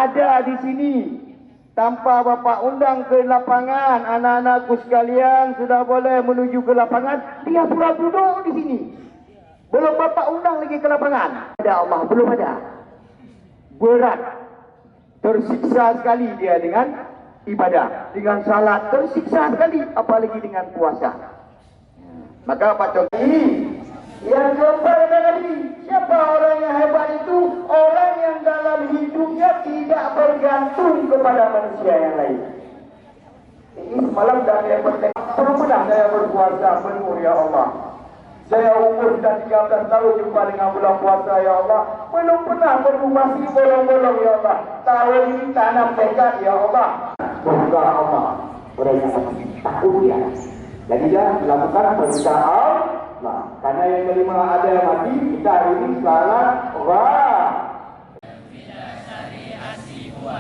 ada di sini. Tanpa Bapak undang ke lapangan, anak-anakku sekalian sudah boleh menuju ke lapangan. Dia sudah duduk di sini. Belum Bapak undang lagi ke lapangan. Ada Allah, belum ada. Berat. Tersiksa sekali dia dengan ibadah. Dengan salat tersiksa sekali. Apalagi dengan puasa. Maka Pak Contoh ini yang keempat tadi, siapa orang yang hebat itu? Orang yang dalam hidupnya tidak bergantung kepada manusia yang lain. Ini semalam dah saya bertekad, pernah saya berpuasa penuh ya Allah. Saya umur sudah 13 tahun jumpa dengan bulan puasa ya Allah. Belum pernah masih bolong-bolong ya Allah. Tahun ini tanam tekad ya Allah. Semoga Allah berani takut ya. Jadi dia melakukan perintah Allah. Karena yang kelima ada yang mati, kita hari ini salat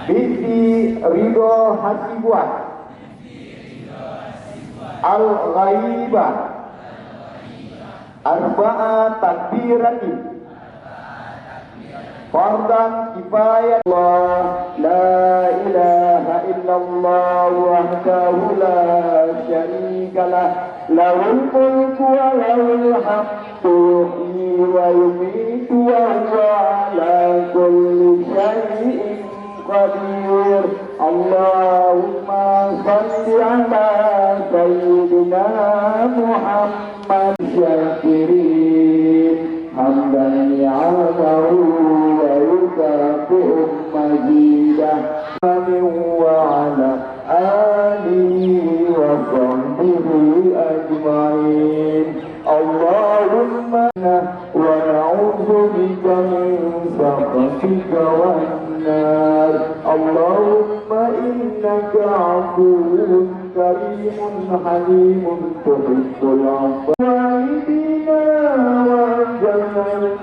binti ridho hasibuat al-ghaibah arba'a takbiratin fardan kifayat Allah la ilaha illallah wahdahu la syarikalah lahul mulku wa lahul hamdu yuhyi wa yumiitu wa huwa ala kulli syai'in qadir. Allahumma shalli ala sayyidina Muhammad syakirin hamdan ya'lamu wa yukafi'u mazidah wa ala alihi wa sahbihi ajma'in. Allahumma wa na'udzu bika min sakhatika wan nar. Allahumma innaka 'afuwwun karimun halimun tuhibbul 'afwa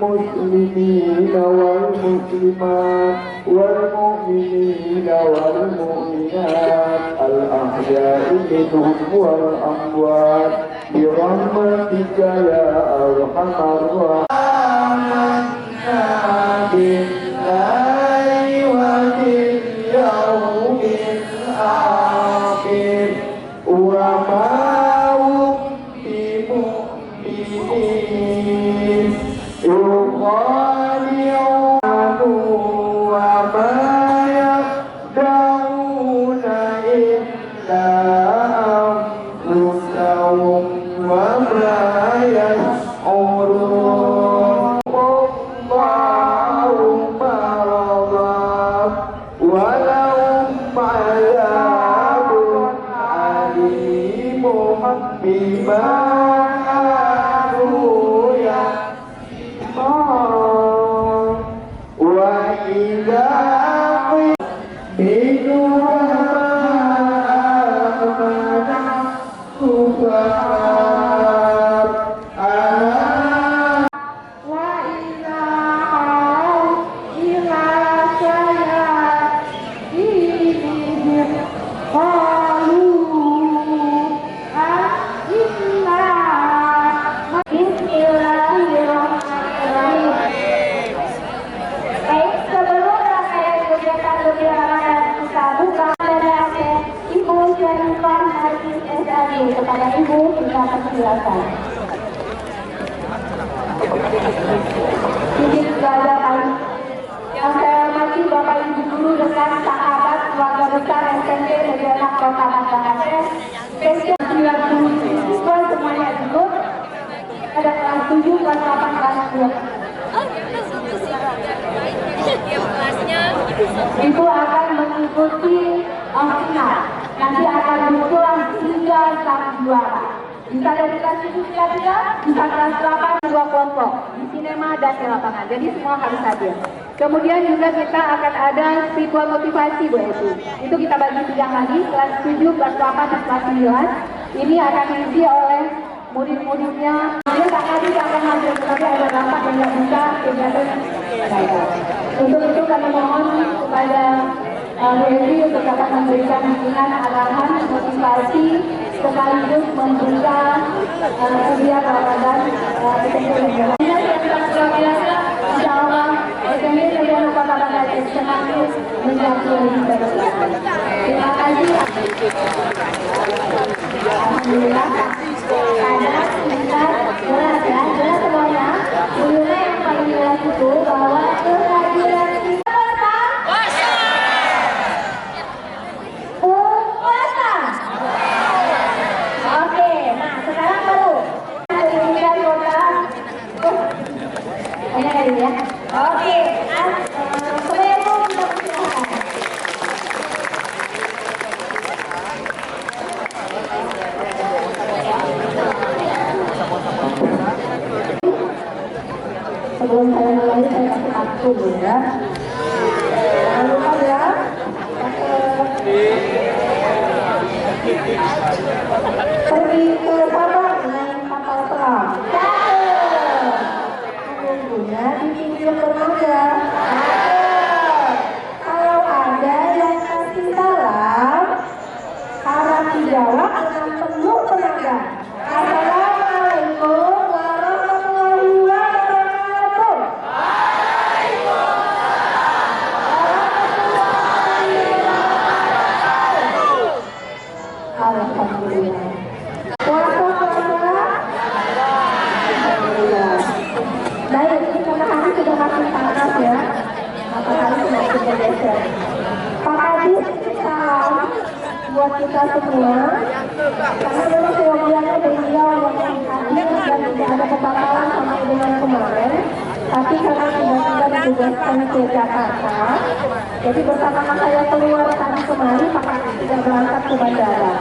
والمسلمين والمسلمات والمؤمنين والمؤمنات الأحياء منهم والأموات برحمتك يا أرحم الراحمين. بالله وباليوم الآخر وما kepada Ibu kita persilakan. Izin kepada yang saya hormati Bapak Ibu guru dengan sahabat keluarga besar SMP Negeri Anak Kota Bangkalan. Sesi 90 siswa semuanya duduk. Ada kelas 7, kelas 8, kelas 2. Ibu akan mengikuti final. Nanti akan berpulang 3 sang juara. Bisa dari kelas 7 kira-kira, bisa kelas 8 2 kelompok di sinema dan di lapangan. Jadi semua harus hadir. Kemudian juga kita akan ada ritual motivasi Bu Eti. Itu kita bagi 3 lagi, kelas 7, kelas 8, dan kelas 9. Ini akan diisi oleh murid-muridnya. Dia tak tadi akan hadir, tetapi ada rapat yang tidak bisa kegiatan. Untuk itu kami mohon kepada Bu Eti untuk dapat memberikan bimbingan arahan motivasi sekaligus membuka kegiatan Ramadan SMP. Insya Allah SMP Negeri Kota Bangkalan kami menjadi lebih baik. Terima kasih. Alhamdulillah ada jelas ya, jelas semuanya. Dulunya yang paling jelas itu bahwa kehadiran kita puasa. Oke, nah sekarang baru pendidikan kota. Enak kali ya. Oke, sebelum kita persilakan. Sebelum saya mulai, saya kasih kartu dulu ya. Jangan lupa ya. Pergi ke Sabang naik kapal selam. Menunggunya di pinggir dermaga. Kalau ada yang kasih salam, harap dijawab dengan penuh tenaga. Assalamualaikum warahmatullahi wabarakatuh. Alhamdulillah. Alhamdulillah. Baik, karena hari sudah makin panas ya, maka hari semakin bergeser. Pak Kadis, salam buat kita semua. Karena memang seyogianya beliau yang hadir dan tidak ada pembatalan sama dengan kemarin. Tapi karena tiba-tiba ditugaskan ke Jakarta, jadi bersama saya keluar tadi kemarin, Pak Kadis tidak berangkat ke bandara.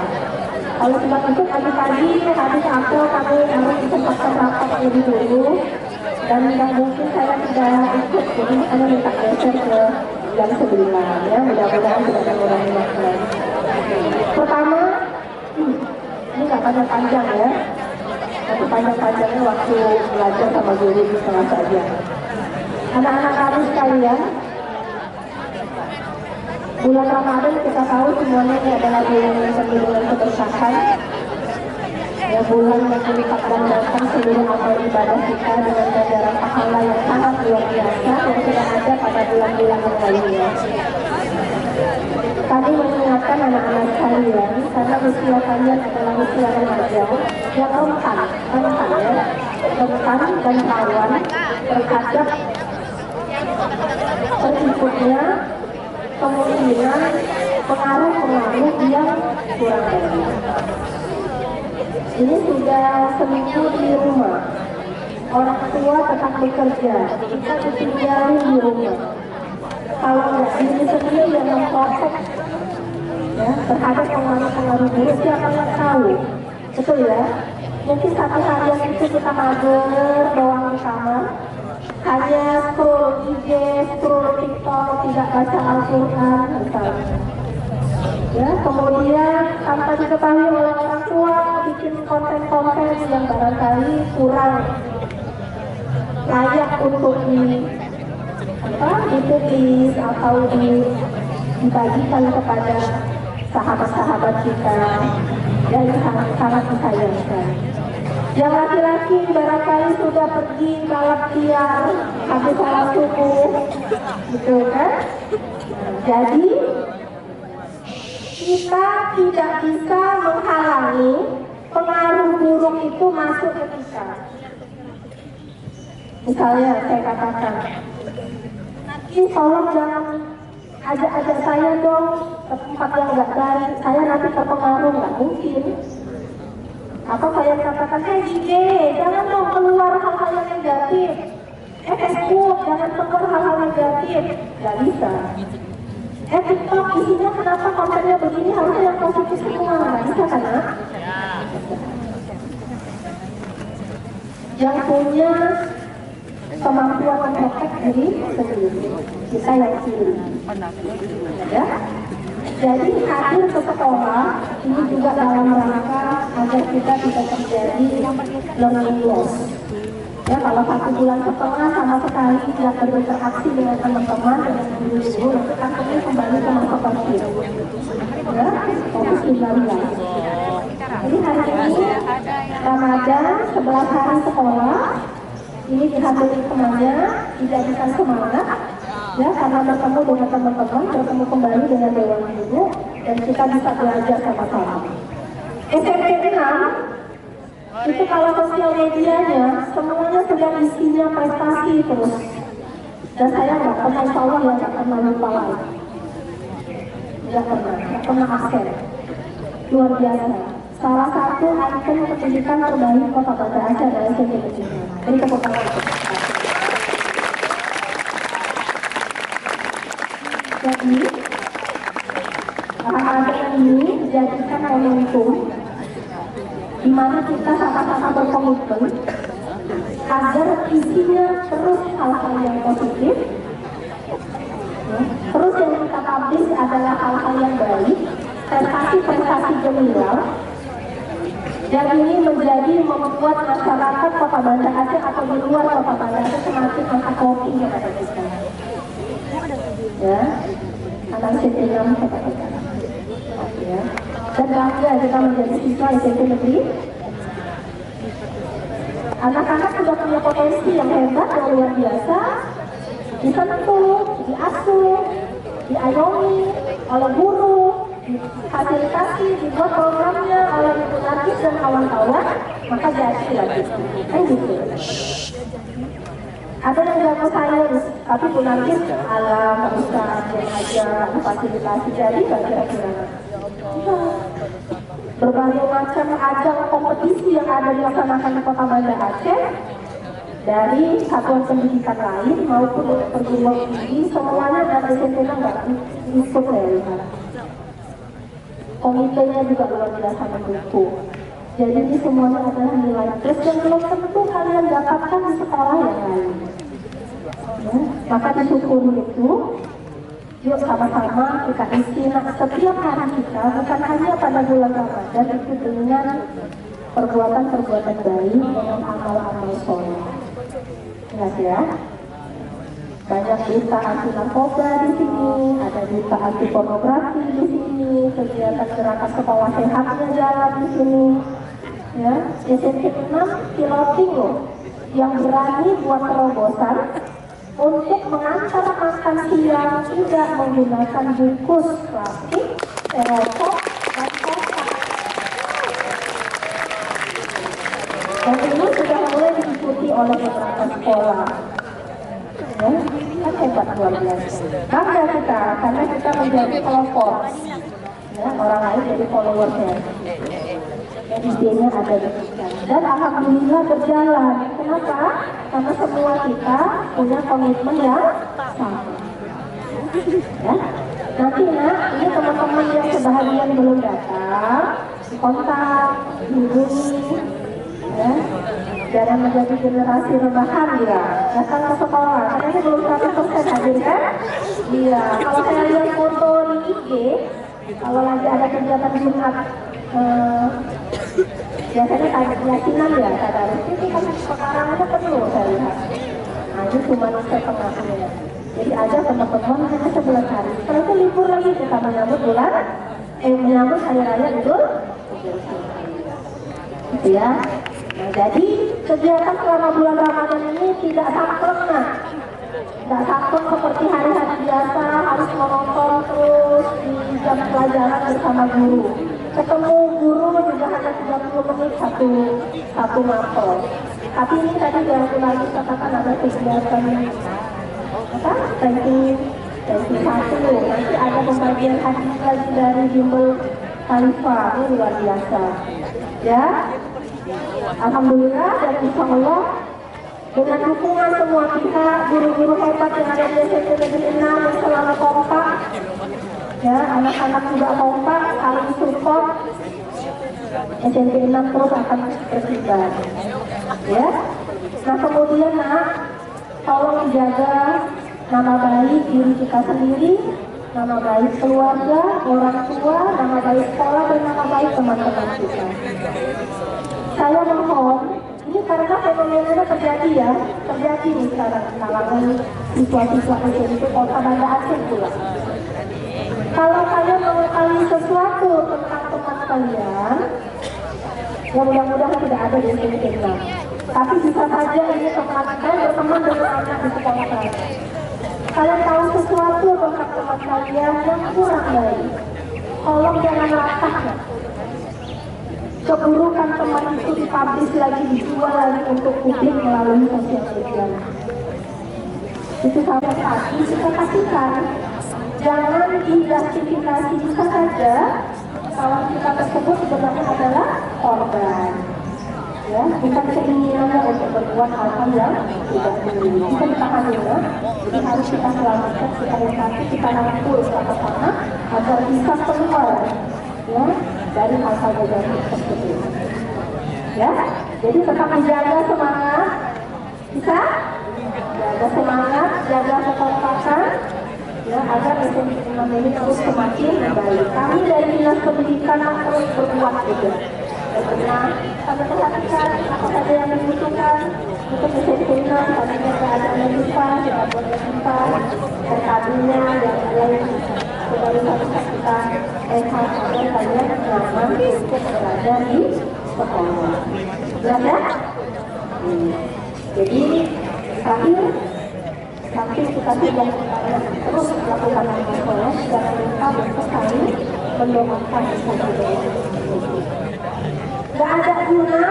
Kalau sebab itu pagi-pagi habis apel kami harus disempatkan rapat lebih dulu, dan tidak mungkin saya tidak ikut, jadi saya minta geser ke jam 9 ya, mudah-mudahan tidak ada mengurangi waktu. Pertama, ini nggak panjang-panjang ya, tapi panjang-panjangnya waktu belajar sama guru di kelas saja. Anak-anak kami sekalian, bulan Ramadan kita tahu semuanya ini adalah bulan yang penuh dengan keberkahan, ya, bulan yang melipat gandakan seluruh amal ibadah kita dengan ganjaran pahala yang sangat luar biasa yang tidak ada pada bulan-bulan yang lainnya. Kami mengingatkan anak-anak kalian karena usia kalian adalah usia remaja yang rentan dan rawan terhadap terikutnya kemungkinan pengaruh-pengaruh yang kurang baik. Ini sudah seminggu di rumah, orang tua tetap bekerja, kita ditinggalin di rumah. Kalau nggak diri sendiri yang memproses ya, terhadap pengaruh-pengaruh buruk, siapa yang tahu, betul ya? Mungkin satu harian itu kita mager doang di kamar, hanya scroll IG, scroll TikTok, tidak baca Al-Quran misalnya. Ya, kemudian tanpa diketahui oleh orang tua bikin konten-konten yang barangkali kurang layak untuk dipublis atau dibagikan kepada sahabat-sahabat kita yang sangat disayangkan. Yang laki-laki barangkali sudah pergi balap liar habis salat subuh, gitu kan? Jadi kita tidak bisa menghalangi pengaruh buruk itu masuk ke kita. Misalnya saya katakan, nanti tolong jangan ajak-ajak saya dong ke tempat yang nggak baik, saya nanti terpengaruh, nggak mungkin. Atau saya katakan, IG, jangan dong keluar hal-hal yang negatif. Facebook, jangan keluar hal-hal negatif. Nggak bisa. TikTok isinya kenapa kontennya begini, harusnya yang positif semua. Nggak bisa kan? Yang punya kemampuan memprotek diri sendiri, kita yang pilih. Ya? Jadi hadir ke sekolah ini juga dalam rangka agar kita tidak terjadi learning loss. Ya, kalau 1,5 bulan sama sekali tidak berinteraksi dengan teman-teman dengan guru-guru, nanti akhirnya kembali ke masa COVID. Ya, COVID-19. Jadi hari ini Ramadan 11 hari sekolah ini dihadiri semuanya, dijadikan semangat Ya, karena bertemu dengan teman-teman, bertemu kembali dengan Dewan Guru, dan kita bisa belajar sama-sama. SMP 6 itu kalau sosial medianya semuanya sedang isinya prestasi terus, dan saya nggak pernah, insya Allah ya nggak pernah lupa lagi, nggak pernah absen. Luar biasa, salah satu ikon pendidikan terbaik Kota Banda Aceh adalah SMP 6. Jadi tepuk tangan. Jadi acara ini dijadikan momentum di mana kita sama-sama berkomitmen agar isinya terus hal-hal yang positif, terus yang kita publish adalah hal-hal yang baik, prestasi-prestasi gemilang, dan ini menjadi membuat masyarakat Kota Banda Aceh atau di luar Kota Banda Aceh semakin angkat kopi yang ada di sana. Ya, anak SMP 6 kata-kata. Ya. Dan bangga kita menjadi siswa SMP negeri. Anak-anak sudah punya potensi yang hebat dan luar biasa, disentuh, diasuh, diayomi oleh guru, difasilitasi, dibuat programnya oleh Ibu Nargis dan kawan-kawan, maka jadi lagi. Kan gitu. Ada yang jago sains, tapi Bu Nargis alam, Ustaz, yang aja fasilitasi, jadi kira-kira. Berbagai macam ajang kompetisi yang ada dilaksanakan di Kota Banda Aceh, dari satuan pendidikan lain maupun perguruan tinggi, semuanya dan SMP nggak ikut ya. Komitenya juga luar biasa mendukung. Jadi ini semuanya adalah nilai plus yang belum tentu kalian dapatkan di sekolah yang lain. Ya, maka disyukuri itu, yuk sama-sama kita isi setiap hari kita, bukan hanya pada bulan Ramadan, itu dengan perbuatan-perbuatan baik, dengan amal-amal soleh. Ingat ya, banyak duta anti narkoba di sini, ada duta anti pornografi di sini, kegiatan gerakan sekolah sehatnya jalan di sini. Ya, SMP 6 piloting loh, yang berani buat terobosan untuk mengantar makan siang tidak menggunakan bungkus plastik, styrofoam, dan kotak. Dan ini sudah mulai diikuti oleh beberapa sekolah. Ya, kan hebat luar biasa. Bangga kita karena kita menjadi pelopor. Ya, orang lain jadi followersnya. Idenya ada di kita. Dan alhamdulillah berjalan. Kenapa? Karena semua kita punya komitmen yang sama. Ya. Nanti ini teman-teman yang sebahagian belum datang, kontak, hubungi, ya. Jangan menjadi generasi rebahan ya. Datang ke sekolah. Karena ini belum 100% hadir kan? Iya. Kalau saya lihat foto di IG, kalau lagi ada kegiatan Jumat, biasanya tadi keyakinan ya, tadarus itu kan sekarang aja penuh saya lihat. Nah ini cuma setengahnya. Jadi aja teman-teman hanya 11 hari. Setelah itu libur lagi kita menyambut menyambut hari raya Idul gitu ya. Nah jadi kegiatan selama bulan Ramadan ini tidak saklek tidak saklek seperti hari-hari biasa harus menonton terus di jam pelajaran bersama guru. Ketemu guru juga hanya 30 menit satu mapel. Tapi ini tadi yang lagi katakan ada kegiatan ranking 1. Nanti ada pembagian hadiah lagi dari Bimbel Khalifah, ini luar biasa. Ya, alhamdulillah dan insya Allah dengan dukungan semua pihak, guru-guru hebat yang ada di SMP Negeri 6 yang selalu kompak. Ya, anak-anak juga kompak, saling support. SMP 6 terus akan berkibar. Ya. Nah kemudian tolong jaga nama baik diri kita sendiri, nama baik keluarga, orang tua, nama baik sekolah, dan nama baik teman-teman kita. Saya mohon, ini karena fenomena terjadi nih sekarang kalangan siswa-siswa itu Kota Banda Aceh pula. Kalau kalian mengetahui sesuatu tentang teman kalian, ya mudah-mudahan tidak ada di SMP 6. Tapi bisa saja ini teman kalian berteman dengan anak di sekolah kalian. kalian tahu sesuatu tentang teman kalian yang kurang baik, tolong jangan latah ya. Keburukan teman itu dipublish lagi, dijual lagi untuk publik melalui sosial media. Itu sampai tadi kita pastikan jangan dijustifikasi, bisa saja kawan kita tersebut sebenarnya adalah korban, ya, bukan keinginannya untuk berbuat hal-hal yang tidak perlu. Kita ditahan ya, jadi harus kita selamatkan, kita lengkapi, kita rangkul sama-sama agar bisa keluar, ya, dari hal-hal negatif tersebut. Ya, jadi tetap menjaga semangat, bisa jaga semangat, jaga kekompakan, ya, agar SMP 6 ini terus semakin baik. Kami dari Dinas Pendidikan terus berbuat juga. Pernah kami perhatikan apa saja yang dibutuhkan untuk SMP 6, kami keadaan lupa, tidak boleh lupa, terkadunya dan lain kembali kami saksikan agar kalian nyaman untuk berada di sekolah. Ya, jadi terakhir, sampai kita sudah terus melakukan sekolah, jangan lupa untuk kami mendoakan semuanya. Gak ada guna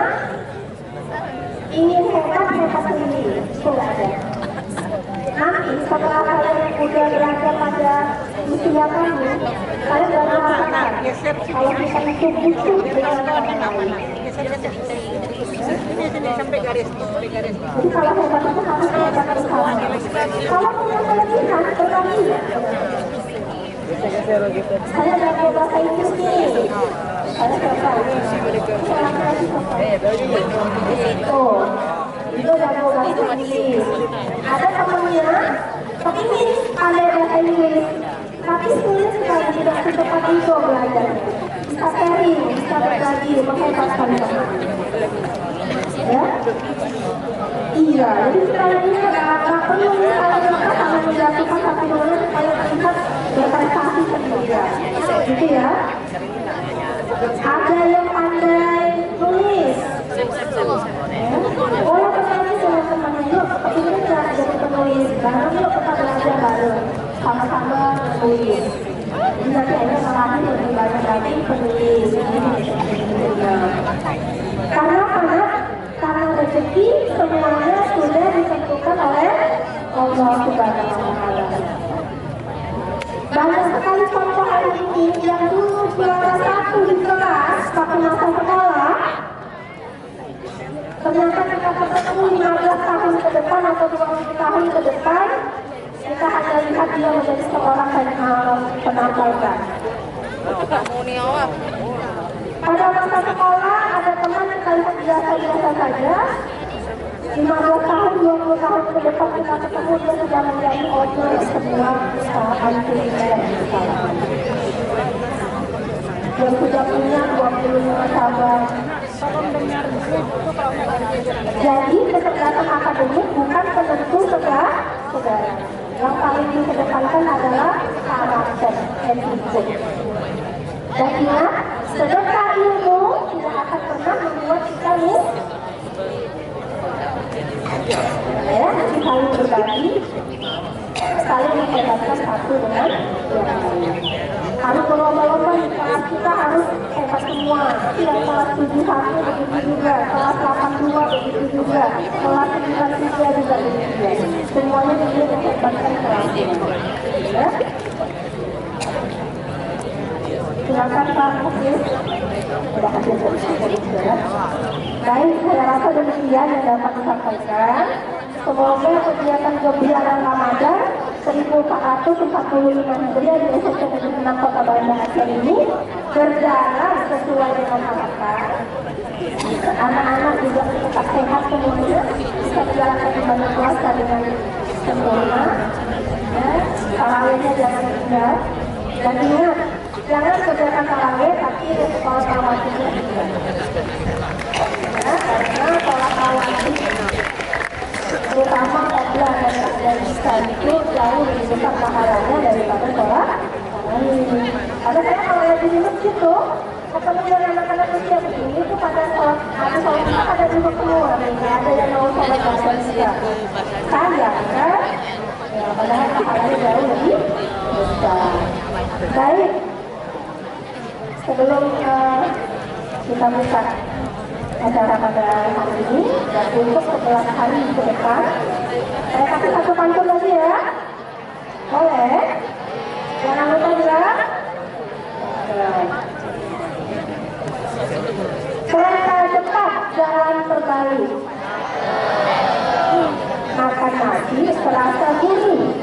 ingin hebat sendiri, sudah ada. Nanti setelah kalian udah berada pada usia kami, kalian udah merasakan kalau kita itu butuh dengan orang lain. Jadi kalau hebat itu harus hebat bersama. Kalau punya kelebihan, berbagi. Saya jago bahasa Inggris nih. Saya itu jago bahasa Inggris. Ada temannya, kepingin pandai bahasa Inggris, tapi sulit sekali tidak secepat itu belajar. Bisa sharing, bisa berbagi, menghebatkan teman. Ya, iya. Jadi sekalian ini nggak perlu misalnya karena menjatuhkan satu orang supaya terlihat berprestasi sendiri. Gitu ya. Ada yang pandai tulis. Boleh bertanya dengan temannya, yuk kepingin nggak jadi penulis? Bareng yuk kita belajar bareng, sama-sama menulis. Jadi nanti akhirnya melatih lebih banyak lagi penulis. Karena rezeki semuanya sudah ditentukan oleh Allah Subhanahu wa Ta'ala. Banyak sekali contoh hari ini yang dulu juara satu di kelas waktu masa sekolah, ternyata kita ketemu 15 tahun ke depan atau 20 tahun ke depan, kita hanya lihat dia menjadi seorang penambangkan. Pada masa sekolah ada teman yang kalimat biasa-biasa saja. 15 tahun, 20 tahun ke depan kita ketemu dia sudah menjadi owner sebuah perusahaan kuliner misalnya. Dia sudah punya 25 cabang. Jadi kecerdasan akademik bukan penentu segala. Yang paling dikedepankan adalah karakter dan hidup. Dan ingat, sedekah ilmu tidak akan pernah membuat kita ya, nanti saling berbagi, saling menghebatkan satu dengan yang lain. Harus berlomba-lomba di kelas kita harus hebat semua. Yang kelas 71 begitu juga, kelas 82 begitu juga, kelas 93 juga begitu. Semuanya ingin menghebatkan kelasnya. Ya. Silakan Pak Muflis. Sudah hadir dari baik, saya rasa demikian yang dapat disampaikan. Semoga kegiatan kegiatan Ramadan 1445 Hijriah di SMP Negeri 6 Kota Banda Aceh ini berjalan sesuai dengan harapan. Anak-anak juga tetap sehat semuanya, bisa menjalankan ibadah puasa dengan sempurna. Ya, tarawihnya jangan tinggal. Dan ingat, jangan kerjakan tarawih tapi sholat rawatibnya juga. Ya, karena sholat rawatib terutama qobla dan isya itu jauh lebih besar pahalanya daripada sholat tarawih. Ada saya kalau lihat di masjid tuh, ketemu dengan anak-anak usia begini itu pada sholat, ada sholatnya pada duduk semua, ada yang mau sholat bahasa Indonesia. Saya kan, ya, padahal pahalanya jauh lebih besar. Baik, sebelum kita buka acara pada hari ini dan untuk 11 hari ke depan, saya kasih satu pantun lagi ya. Boleh? Jangan lupa juga. Kereta cepat jalan terbalik, makan nasi serasa gurih.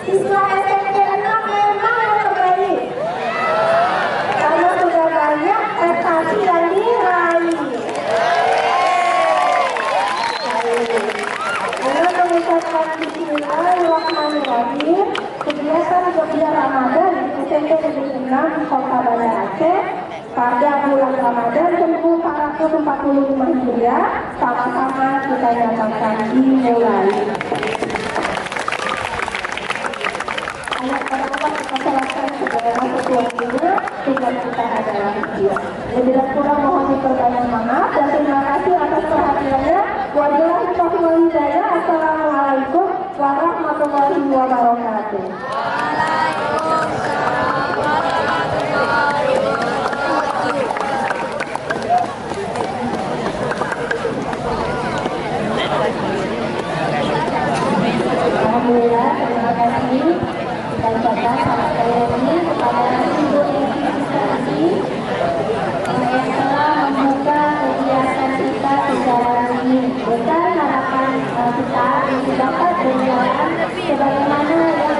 Siswa SMP 6 memang yang terbaik, karena sudah banyak prestasi yang diraih. Dengan mengucapkan Bismillahirrahmanirrahim, kegiatan kerja Ramadan di SMP Negeri 6 di Kota Banda Aceh pada bulan Ramadan 1445 Hijriah sama-sama kita nyatakan dimulai. Ayo pada kita serahkan kepada sesuatunya, tugas kita adalah dia. Lebih dan kurang mohon diperbanyak maaf dan terima kasih atas perhatiannya. Wabillahi taufiq wal hidayah. Assalamualaikum warahmatullahi wabarakatuh. Alhamdulillah, terima kasih dan bapak selamat ini kepada Ibu Insistensi yang telah membuka kegiatan kita secara resmi. Besar harapan kita dapat berjalan sebagaimana yang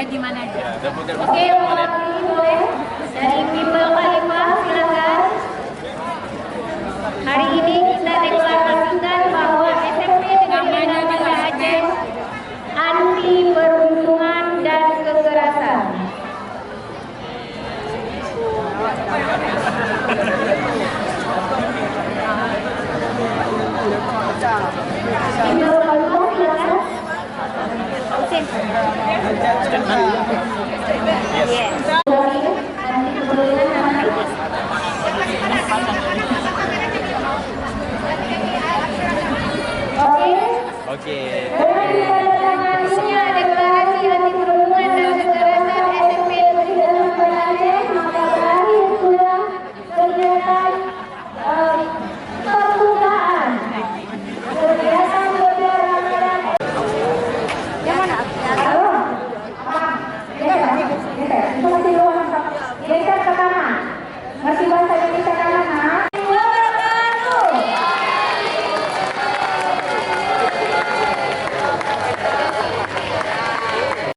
gimana aja. Oke, mewakili boleh dari People Khalifah, silakan. Hari ini kita deklarasikan bahwa SMP Negeri Banda Aceh anti perundungan dan kekerasan. People Khalifah, silakan. Yes. Oke. Dengan